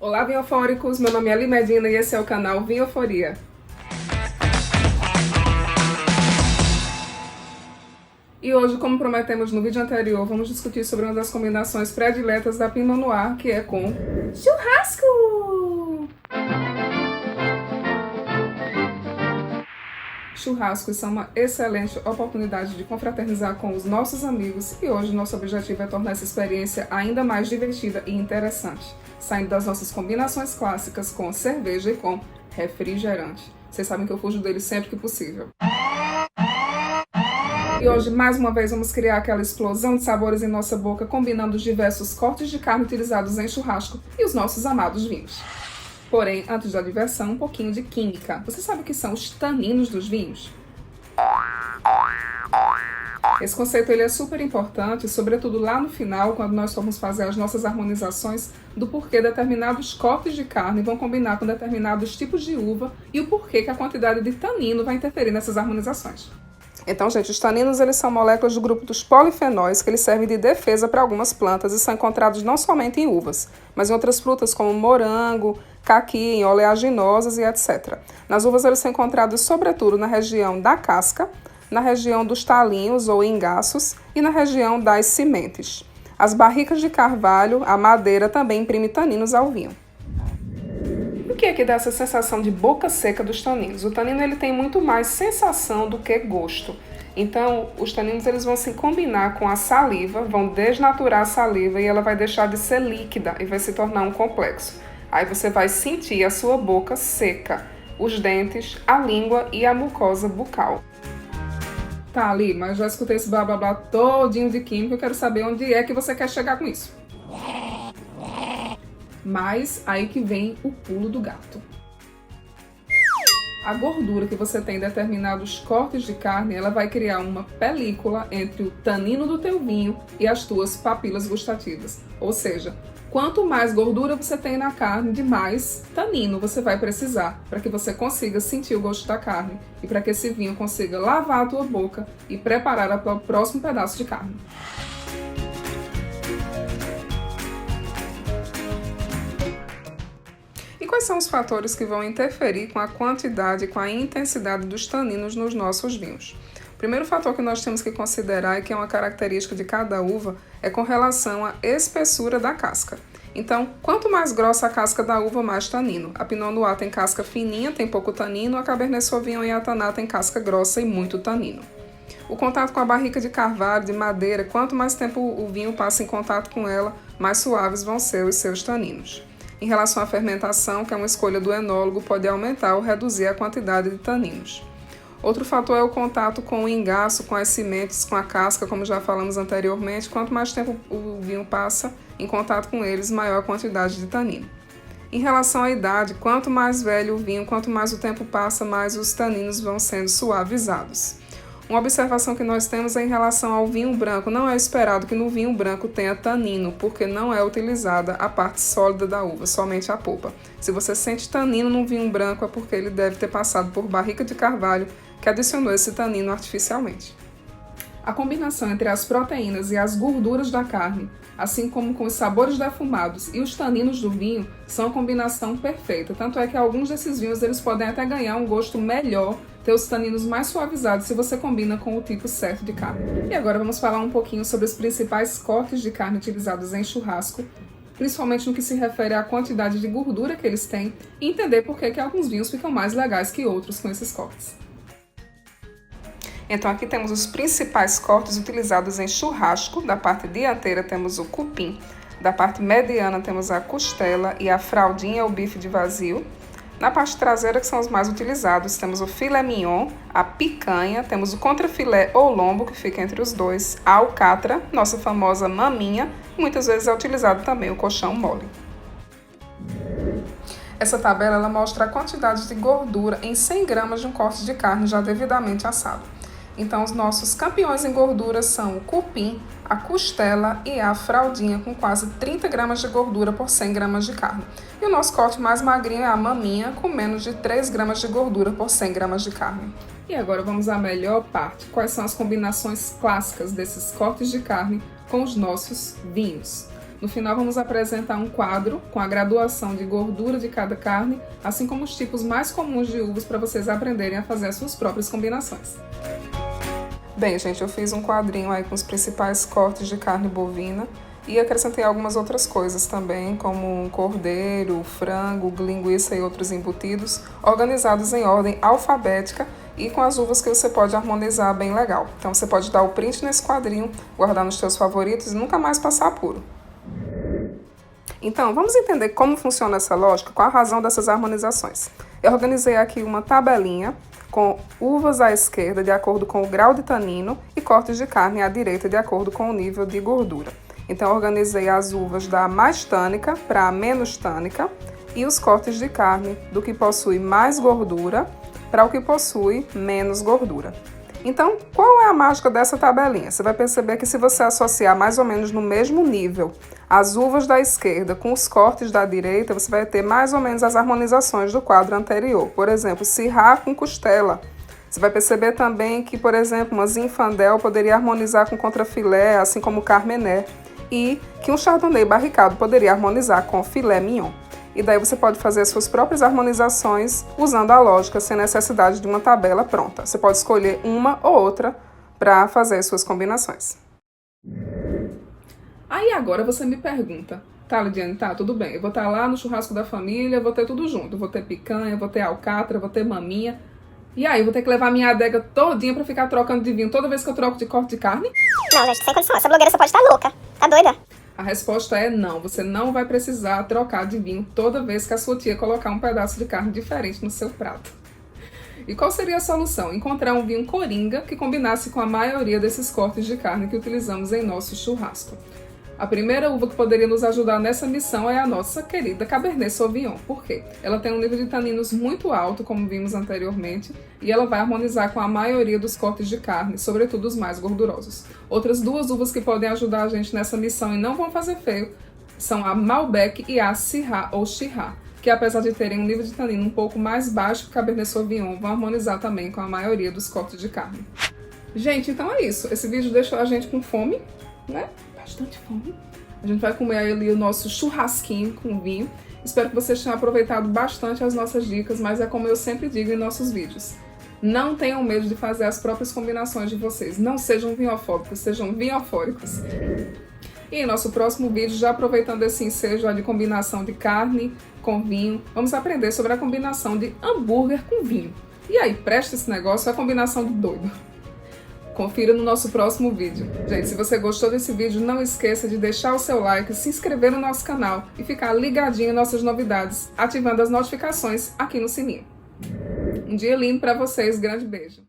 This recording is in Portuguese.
Olá, vinhofóricos! Meu nome é Ali Medina e esse é o canal Vinhoforia. E hoje, como prometemos no vídeo anterior, vamos discutir sobre uma das combinações prediletas da Pinot Noir, que é com churrasco! Churrascos são uma excelente oportunidade de confraternizar com os nossos amigos e hoje nosso objetivo é tornar essa experiência ainda mais divertida e interessante, saindo das nossas combinações clássicas com cerveja e com refrigerante. Vocês sabem que eu fujo deles sempre que possível. E hoje, mais uma vez, vamos criar aquela explosão de sabores em nossa boca, combinando os diversos cortes de carne utilizados em churrasco e os nossos amados vinhos. Porém, antes da diversão, um pouquinho de química. Você sabe o que são os taninos dos vinhos? Esse conceito ele é super importante, sobretudo lá no final, quando nós formos fazer as nossas harmonizações do porquê determinados cortes de carne vão combinar com determinados tipos de uva e o porquê que a quantidade de tanino vai interferir nessas harmonizações. Então, gente, os taninos eles são moléculas do grupo dos polifenóis que eles servem de defesa para algumas plantas e são encontrados não somente em uvas, mas em outras frutas como morango, caqui, em oleaginosas e etc. Nas uvas eles são encontrados sobretudo na região da casca, na região dos talinhos ou engaços e na região das sementes. As barricas de carvalho, a madeira também imprime taninos ao vinho. O que é que dá essa sensação de boca seca dos taninos? O tanino ele tem muito mais sensação do que gosto. Então, os taninos eles vão se combinar com a saliva, vão desnaturar a saliva e ela vai deixar de ser líquida e vai se tornar um complexo. Aí você vai sentir a sua boca seca, os dentes, a língua e a mucosa bucal. Tá, Ali, mas já escutei esse blá blá blá todinho de química, eu quero saber onde é que você quer chegar com isso. Mas aí que vem o pulo do gato. A gordura que você tem em determinados cortes de carne, ela vai criar uma película entre o tanino do teu vinho e as tuas papilas gustativas. Ou seja, quanto mais gordura você tem na carne, de mais tanino você vai precisar para que você consiga sentir o gosto da carne e para que esse vinho consiga lavar a tua boca e preparar para o próximo pedaço de carne. Quais são os fatores que vão interferir com a quantidade e com a intensidade dos taninos nos nossos vinhos? O primeiro fator que nós temos que considerar e que é uma característica de cada uva é com relação à espessura da casca. Então, quanto mais grossa a casca da uva, mais tanino. A Pinot Noir tem casca fininha, tem pouco tanino, a Cabernet Sauvignon e a Tannat tem casca grossa e muito tanino. O contato com a barrica de carvalho, de madeira, quanto mais tempo o vinho passa em contato com ela, mais suaves vão ser os seus taninos. Em relação à fermentação, que é uma escolha do enólogo, pode aumentar ou reduzir a quantidade de taninos. Outro fator é o contato com o engaço, com as sementes, com a casca, como já falamos anteriormente. Quanto mais tempo o vinho passa em contato com eles, maior a quantidade de tanino. Em relação à idade, quanto mais velho o vinho, quanto mais o tempo passa, mais os taninos vão sendo suavizados. Uma observação que nós temos é em relação ao vinho branco. Não é esperado que no vinho branco tenha tanino, porque não é utilizada a parte sólida da uva, somente a polpa. Se você sente tanino no vinho branco, é porque ele deve ter passado por barrica de carvalho, que adicionou esse tanino artificialmente. A combinação entre as proteínas e as gorduras da carne, assim como com os sabores defumados e os taninos do vinho, são a combinação perfeita. Tanto é que alguns desses vinhos eles podem até ganhar um gosto melhor, ter os taninos mais suavizados se você combina com o tipo certo de carne. E agora vamos falar um pouquinho sobre os principais cortes de carne utilizados em churrasco, principalmente no que se refere à quantidade de gordura que eles têm e entender por que alguns vinhos ficam mais legais que outros com esses cortes. Então aqui temos os principais cortes utilizados em churrasco. Da parte dianteira temos o cupim, da parte mediana temos a costela e a fraldinha ou bife de vazio. Na parte traseira, que são os mais utilizados, temos o filé mignon, a picanha, temos o contrafilé ou lombo, que fica entre os dois, a alcatra, nossa famosa maminha, e muitas vezes é utilizado também o colchão mole. Essa tabela ela mostra a quantidade de gordura em 100 gramas de um corte de carne já devidamente assado. Então, os nossos campeões em gordura são o cupim, a costela e a fraldinha, com quase 30 gramas de gordura por 100 gramas de carne. E o nosso corte mais magrinho é a maminha, com menos de 3 gramas de gordura por 100 gramas de carne. E agora vamos à melhor parte. Quais são as combinações clássicas desses cortes de carne com os nossos vinhos? No final vamos apresentar um quadro com a graduação de gordura de cada carne, assim como os tipos mais comuns de uvas para vocês aprenderem a fazer as suas próprias combinações. Bem, gente, eu fiz um quadrinho aí com os principais cortes de carne bovina e acrescentei algumas outras coisas também, como cordeiro, frango, linguiça e outros embutidos, organizados em ordem alfabética e com as uvas que você pode harmonizar bem legal. Então você pode dar o print nesse quadrinho, guardar nos seus favoritos e nunca mais passar apuro. Então, vamos entender como funciona essa lógica, qual a razão dessas harmonizações. Eu organizei aqui uma tabelinha com uvas à esquerda de acordo com o grau de tanino e cortes de carne à direita de acordo com o nível de gordura. Então, eu organizei as uvas da mais tânica para a menos tânica e os cortes de carne do que possui mais gordura para o que possui menos gordura. Então, qual é a mágica dessa tabelinha? Você vai perceber que se você associar mais ou menos no mesmo nível as uvas da esquerda com os cortes da direita, você vai ter mais ou menos as harmonizações do quadro anterior. Por exemplo, Syrah com costela. Você vai perceber também que, por exemplo, uma Zinfandel poderia harmonizar com contrafilé, assim como Carmener, e que um Chardonnay barricado poderia harmonizar com filé mignon. E daí você pode fazer as suas próprias harmonizações usando a lógica, sem necessidade de uma tabela pronta. Você pode escolher uma ou outra para fazer as suas combinações. Aí agora você me pergunta, tá, Lidiane, tá, tudo bem, eu vou estar lá no churrasco da família, vou ter tudo junto, vou ter picanha, vou ter alcatra, vou ter maminha, e aí, vou ter que levar minha adega todinha pra ficar trocando de vinho toda vez que eu troco de corte de carne? Não, gente, sem condição, essa blogueira só pode estar louca, tá doida? A resposta é não, você não vai precisar trocar de vinho toda vez que a sua tia colocar um pedaço de carne diferente no seu prato. E qual seria a solução? Encontrar um vinho coringa que combinasse com a maioria desses cortes de carne que utilizamos em nosso churrasco. A primeira uva que poderia nos ajudar nessa missão é a nossa querida Cabernet Sauvignon. Por quê? Ela tem um nível de taninos muito alto, como vimos anteriormente, e ela vai harmonizar com a maioria dos cortes de carne, sobretudo os mais gordurosos. Outras duas uvas que podem ajudar a gente nessa missão e não vão fazer feio são a Malbec e a Syrah ou Shiraz, que apesar de terem um nível de tanino um pouco mais baixo que o Cabernet Sauvignon, vão harmonizar também com a maioria dos cortes de carne. Gente, então é isso. Esse vídeo deixou a gente com fome, né? Bastante fome. A gente vai comer ali o nosso churrasquinho com vinho. Espero que vocês tenham aproveitado bastante as nossas dicas, mas é como eu sempre digo em nossos vídeos. Não tenham medo de fazer as próprias combinações de vocês. Não sejam vinhofóbicos, sejam vinhofóricos. E em nosso próximo vídeo, já aproveitando esse ensejo de combinação de carne com vinho, vamos aprender sobre a combinação de hambúrguer com vinho. E aí, presta esse negócio, é a combinação do doido. Confira no nosso próximo vídeo. Gente, se você gostou desse vídeo, não esqueça de deixar o seu like, se inscrever no nosso canal e ficar ligadinho em nossas novidades, ativando as notificações aqui no sininho. Um dia lindo para vocês, grande beijo!